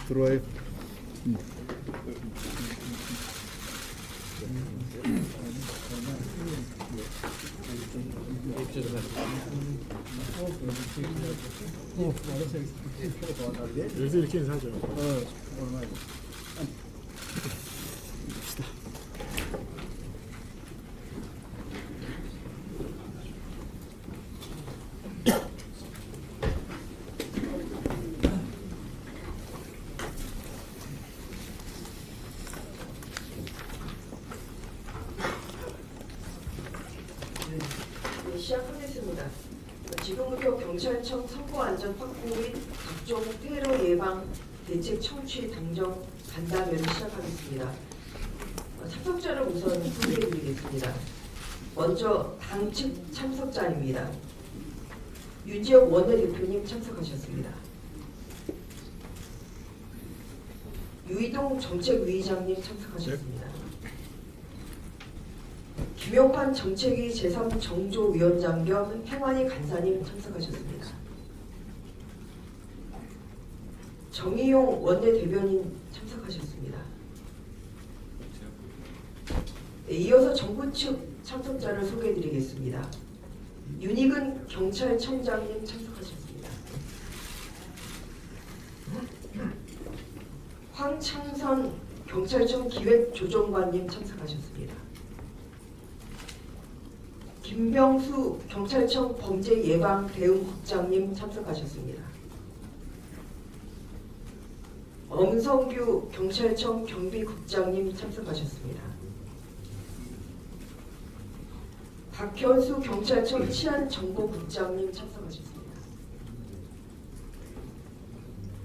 들어와요. 여기서 이렇게 인사하죠. 네, 시작하겠습니다. 지금부터 경찰청 선거안전 확보 및 각종 테러 예방 대책 청취 당정 간담회를 시작하겠습니다. 참석자를 우선 소개해드리겠습니다. 먼저 당측 참석자입니다. 유지혁 원내대표님 참석하셨습니다. 유이동 정책위의장님 참석하셨습니다. 김용환 정책위 제3정조위원장 겸 행안위 간사님 참석하셨습니다. 정의용 원내대변인 참석하셨습니다. 네, 이어서 정부 측 참석자를 소개해드리겠습니다. 윤익은 경찰청장님 참석하셨습니다. 황창선 경찰청 기획조정관님 참석하셨습니다. 김병수 경찰청 범죄예방대응국장님 참석하셨습니다. 엄성규 경찰청 경비국장님 참석하셨습니다. 박현수 경찰청 치안정보국장님 참석하셨습니다.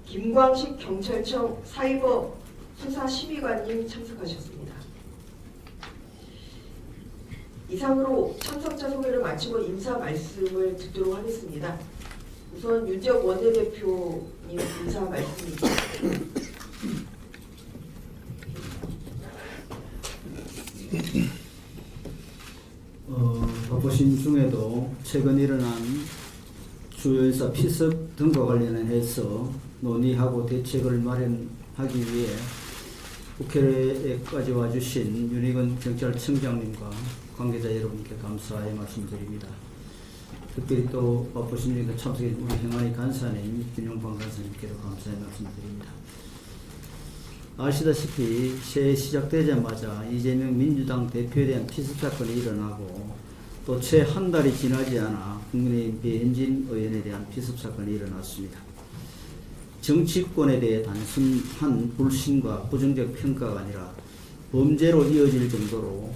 김광식 경찰청 사이버 수사심의관님 참석하셨습니다. 이상으로 참석자 소개를 마치고 인사 말씀을 듣도록 하겠습니다. 우선 윤지혁 원내대표님 인사 말씀입니다. 바쁘신 중에도 최근 일어난 주요 인사 피습 등과 관련해서 논의하고 대책을 마련하기 위해 국회에까지 와주신 윤익은 경찰청장님과 관계자 여러분께 감사의 말씀드립니다. 특별히 또 바쁘신 중에 참석해 우리 행안위 간사님 김용환 간사님께도 감사의 말씀드립니다. 아시다시피 새해 시작되자마자 이재명 민주당 대표에 대한 피습 사건이 일어나고 또 채 한 달이 지나지 않아 국민의힘 배현진 의원에 대한 피습 사건이 일어났습니다. 정치권에 대해 단순한 불신과 부정적 평가가 아니라 범죄로 이어질 정도로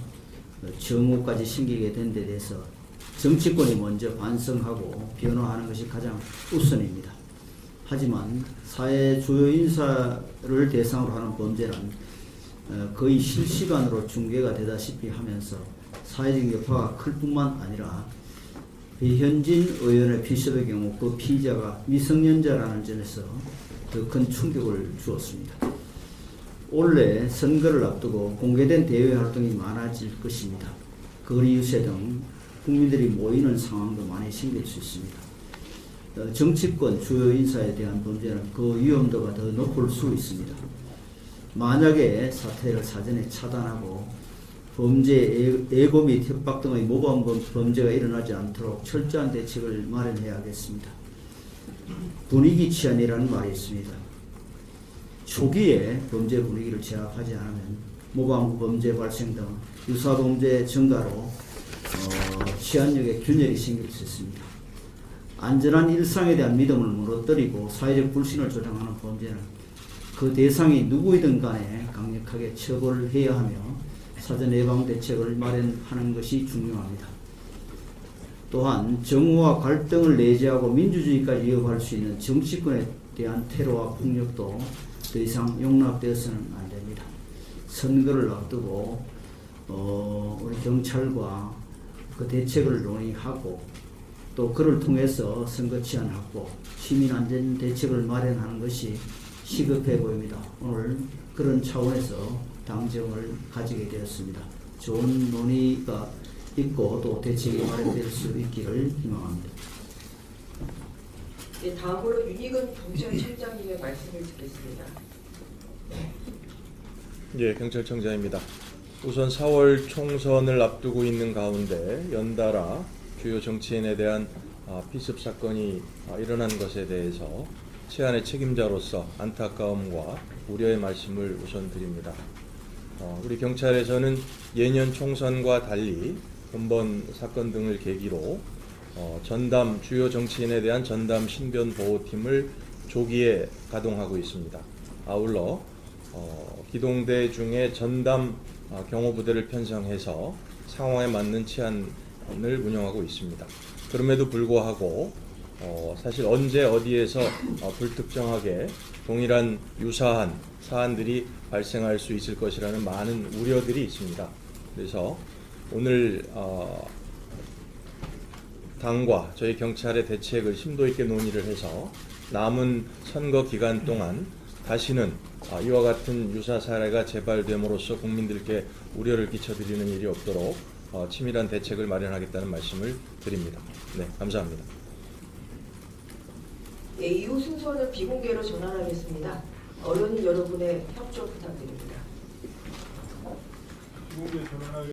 정오까지 심기게 된 데 대해서 정치권이 먼저 반성하고 변화하는 것이 가장 우선입니다. 하지만 사회 주요 인사를 대상으로 하는 범죄는 거의 실시간으로 중계가 되다시피 하면서 사회적 여파가 클 뿐만 아니라 배현진 의원의 피습의 경우 그 피의자가 미성년자라는 점에서 더 큰 충격을 주었습니다. 올해 선거를 앞두고 공개된 대외 활동이 많아질 것입니다. 거리 유세 등 국민들이 모이는 상황도 많이 생길 수 있습니다. 정치권 주요 인사에 대한 범죄는 그 위험도가 더 높을 수 있습니다. 만약에 사태를 사전에 차단하고 범죄, 애고 및 협박 등의 모범 범죄가 일어나지 않도록 철저한 대책을 마련해야겠습니다. 분위기 치안이라는 말이 있습니다. 초기에 범죄 분위기를 제압하지 않으면 모범 범죄 발생 등 유사 범죄 증가로 치안력의 균열이 생길 수 있습니다. 안전한 일상에 대한 믿음을 무너뜨리고 사회적 불신을 조장하는 범죄는 그 대상이 누구이든 간에 강력하게 처벌해야 하며 사전 예방 대책을 마련하는 것이 중요합니다. 또한 정오와 갈등을 내재하고 민주주의까지 이어갈 수 있는 정치권에 대한 테러와 폭력도 더 이상 용납되어서는 안 됩니다. 선거를 앞두고 우리 경찰과 그 대책을 논의하고 또 그를 통해서 선거 치안 확보, 시민 안전 대책을 마련하는 것이 시급해 보입니다. 오늘 그런 차원에서 당정을 가지게 되었습니다. 좋은 논의가 있고 또 대책이 마련될 수 있기를 희망합니다. 네, 다음으로 윤희근 경찰청장님의 말씀을 듣겠습니다. 예, 경찰청장입니다. 우선 4월 총선을 앞두고 있는 가운데 연달아 주요 정치인에 대한 피습 사건이 일어난 것에 대해서 최한의 책임자로서 안타까움과 우려의 말씀을 우선 드립니다. 우리 경찰에서는 예년 총선과 달리 번번 사건 등을 계기로 전담 주요 정치인에 대한 전담 신변 보호팀을 조기에 가동하고 있습니다. 아울러 기동대 중에 전담 경호부대를 편성해서 상황에 맞는 치안을 운영하고 있습니다. 그럼에도 불구하고 사실 언제 어디에서 불특정하게 동일한 유사한 사안들이 발생할 수 있을 것이라는 많은 우려들이 있습니다. 그래서 오늘 당과 저희 경찰의 대책을 심도 있게 논의를 해서 남은 선거 기간 동안 다시는 이와 같은 유사 사례가 재발됨으로써 국민들께 우려를 끼쳐드리는 일이 없도록 치밀한 대책을 마련하겠다는 말씀을 드립니다. 네, 감사합니다. 네, 이후 순서는 비공개로 전환하겠습니다. 언론인 여러분의 협조 부탁드립니다. 비공개 전환하게